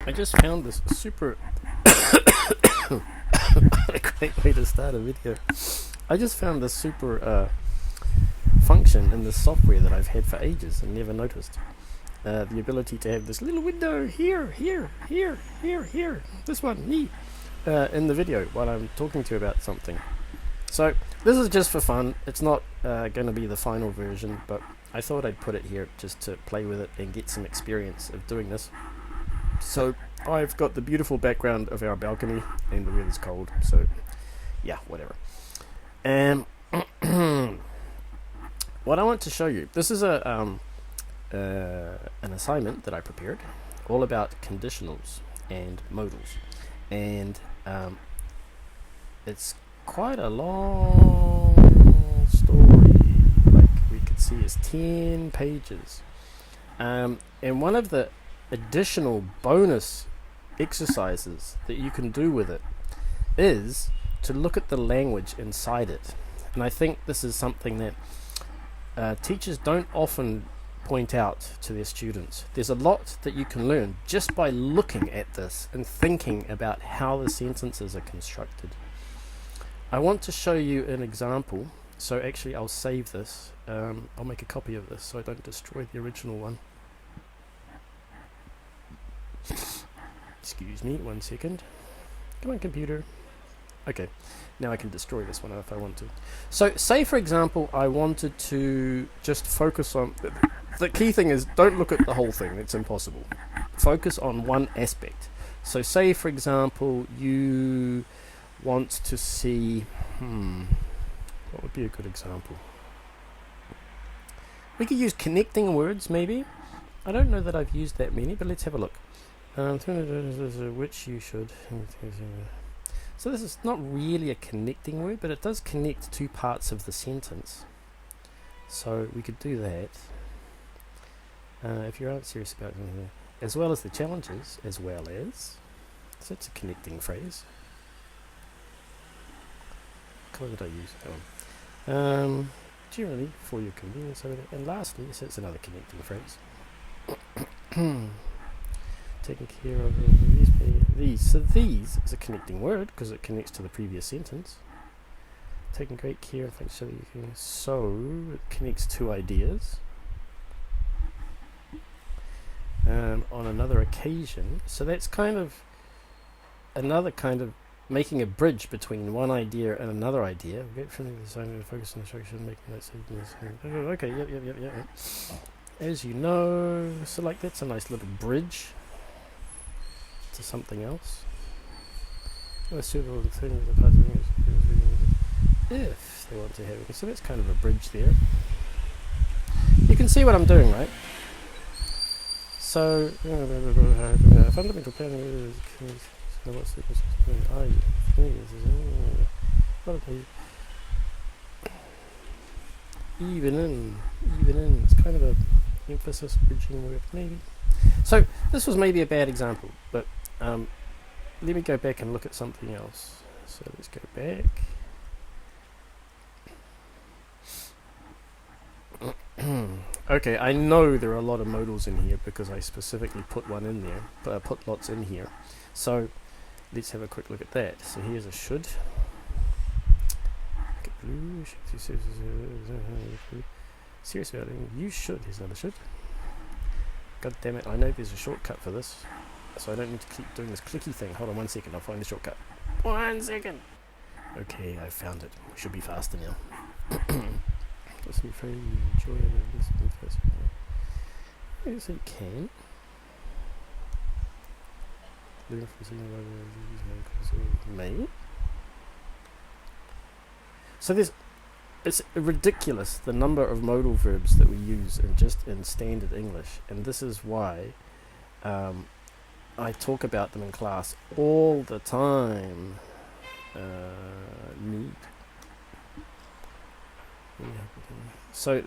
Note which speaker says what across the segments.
Speaker 1: I just found this super a great way to start a video. I just found this super function in this software that I've had for ages and never noticed. The ability to have this little window here, this one, me, in the video while I'm talking to you about something. So this is just for fun. It's not going to be the final version, but I thought I'd put it here just to play with it and get some experience of doing this. So I've got the beautiful background of our balcony and the weather's cold, so yeah, whatever. And what I want to show you, this is an assignment that I prepared all about conditionals and modals, and it's quite a long story. Like we could see is 10 pages, and one of the additional bonus exercises that you can do with it is to look at the language inside it. And I think this is something that teachers don't often point out to their students. There's a lot that you can learn just by looking at this and thinking about how the sentences are constructed. I want to show you an example, so actually I'll save this. I'll make a copy of this so I don't destroy the original one. Excuse me, 1 second. Come on, computer. Okay, now I can destroy this one if I want to. So, say for example, I wanted to just focus on... The key thing is, don't look at the whole thing, it's impossible. Focus on one aspect. So, say for example, you want to see... what would be a good example? We could use connecting words, maybe. I don't know that I've used that many, but let's have a look. Which you should... So this is not really a connecting word, but it does connect two parts of the sentence. So we could do that. If you aren't serious about it, as well as the challenges, as well as... So it's a connecting phrase. What colour did I use? That one. Generally, for your convenience over there. And lastly, so it's another connecting phrase. Taking care of these. So these is a connecting word because it connects to the previous sentence. Taking great care of things so that you can. So it connects two ideas. On another occasion. So that's kind of another kind of making a bridge between one idea and another idea. Get from the design, focus on instruction, making that sentence. Okay, yep. As you know, so like that's a nice little bridge to something else. Suitable thing the person if they want to have it. So that's kind of a bridge there. You can see what I'm doing, right? So fundamental planning is what's the even in it's kind of a emphasis bridging word maybe. So this was maybe a bad example, but let me go back and look at something else. So let's go back. Okay, I know there are a lot of modals in here because I specifically put one in there, but I put lots in here. So let's have a quick look at that. So here's a should. Serious about it. You should. Here's another should. God damn it, I know there's a shortcut for this, so I don't need to keep doing this clicky thing. Hold on 1 second, I'll find the shortcut. 1 second! Okay, I found it. We should be faster now. Yes, you can. May. So it's ridiculous the number of modal verbs that we use in standard English, and this is why I talk about them in class all the time. Need. So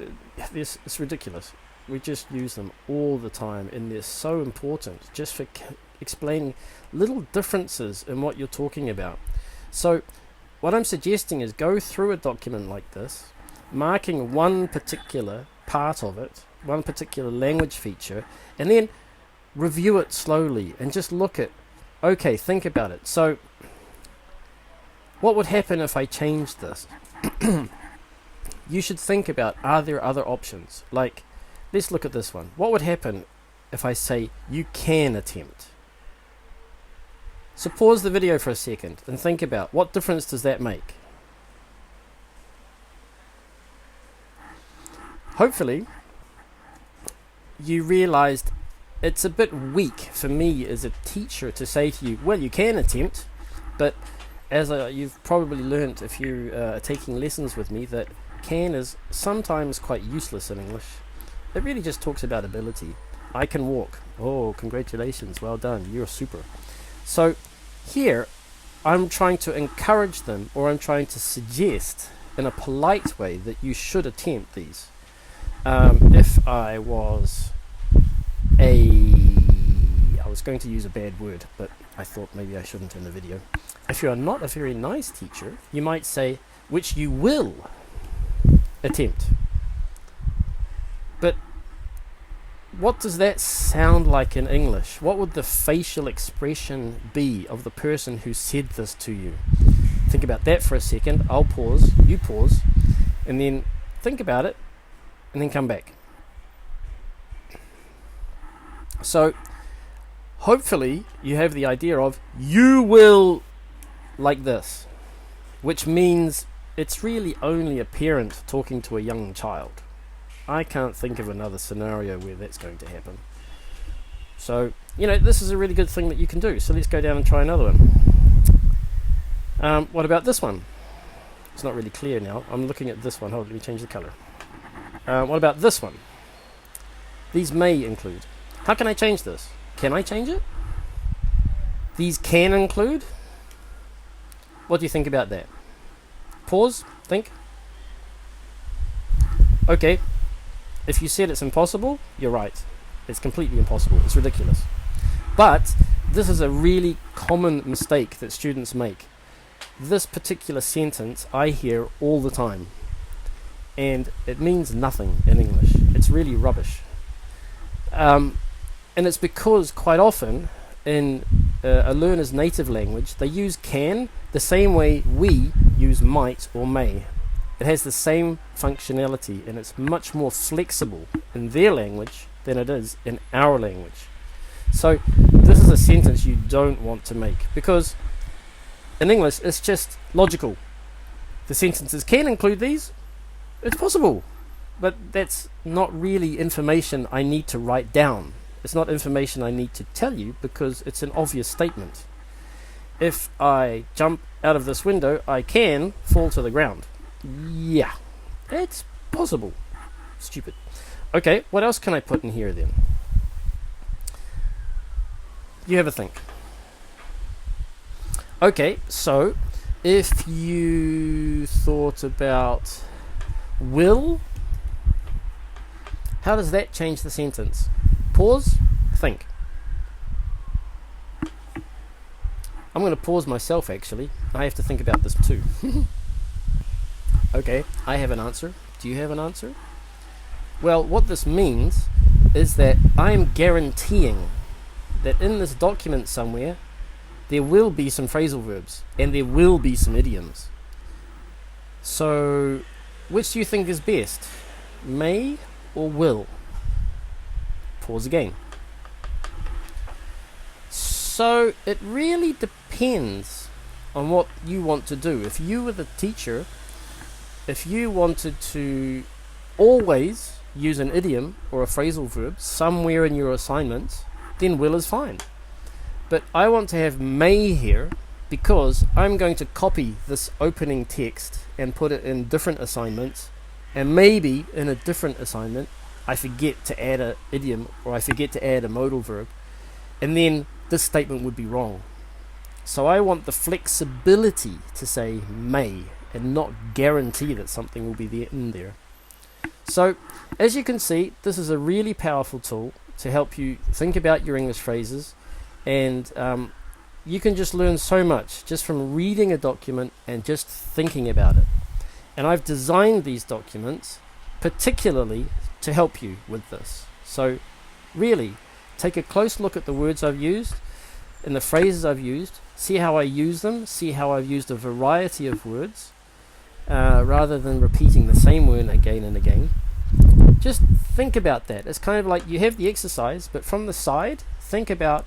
Speaker 1: it's ridiculous. We just use them all the time, and they're so important just for explaining little differences in what you're talking about. So what I'm suggesting is go through a document like this, marking one particular part of it, one particular language feature, and then review it slowly and just look at, okay, think about it. So what would happen if I changed this? You should think about, are there other options? Like, let's look at this one. What would happen if I say you can attempt? So pause the video for a second and think about, what difference does that make? Hopefully you realized it's a bit weak for me as a teacher to say to you, well, you can attempt, but as you've probably learnt if you are taking lessons with me, that can is sometimes quite useless in English. It really just talks about ability. I can walk. Oh, congratulations, well done, you're super. So here I'm trying to encourage them, or I'm trying to suggest in a polite way that you should attempt these. If I was going to use a bad word, but I thought maybe I shouldn't in the video. If you are not a very nice teacher, you might say, which you will attempt. But what does that sound like in English? What would the facial expression be of the person who said this to you? Think about that for a second. I'll pause, you pause, and then think about it, and then come back. So hopefully you have the idea of you will like this, which means it's really only a parent talking to a young child. I can't think of another scenario where that's going to happen. So, this is a really good thing that you can do. So let's go down and try another one. What about this one? It's not really clear now. I'm looking at this one. Hold on, let me change the color. What about this one? These may include. How can I change this? Can I change it? These can include? What do you think about that? Pause, think. Okay, if you said it's impossible, you're right. It's completely impossible. It's ridiculous. But this is a really common mistake that students make. This particular sentence I hear all the time, and it means nothing in English. It's really rubbish. And it's because quite often in a learner's native language, they use can the same way we use might or may. It has the same functionality, and it's much more flexible in their language than it is in our language. So this is a sentence you don't want to make, because in English it's just logical. The sentences can include these. It's possible, but that's not really information I need to write down. It's not information I need to tell you, because it's an obvious statement. If I jump out of this window, I can fall to the ground. Yeah, it's possible. Stupid. Okay, what else can I put in here then? You have a think. Okay, so if you thought about will, how does that change the sentence? Pause, think. I'm going to pause myself actually. I have to think about this too. Okay, I have an answer. Do you have an answer? Well, what this means is that I am guaranteeing that in this document somewhere there will be some phrasal verbs and there will be some idioms. So, which do you think is best? May or will? Pause again. So it really depends on what you want to do. If you were the teacher, if you wanted to always use an idiom or a phrasal verb somewhere in your assignments, then will is fine. But I want to have may here because I'm going to copy this opening text and put it in different assignments, and maybe in a different assignment I forget to add an idiom or I forget to add a modal verb, and then this statement would be wrong. So I want the flexibility to say may and not guarantee that something will be there in there. So as you can see, this is a really powerful tool to help you think about your English phrases, and you can just learn so much just from reading a document and just thinking about it. And I've designed these documents particularly to help you with this. So really, take a close look at the words I've used and the phrases I've used. See how I use them. See how I've used a variety of words rather than repeating the same word again and again. Just think about that. It's kind of like you have the exercise, but from the side, think about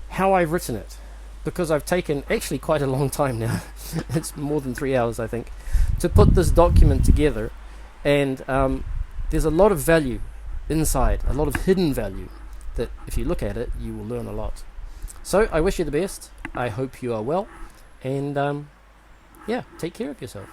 Speaker 1: how I've written it. Because I've taken actually quite a long time now. It's more than 3 hours, I think, to put this document together. And there's a lot of value inside, a lot of hidden value that if you look at it, you will learn a lot. So I wish you the best. I hope you are well. And yeah, take care of yourself.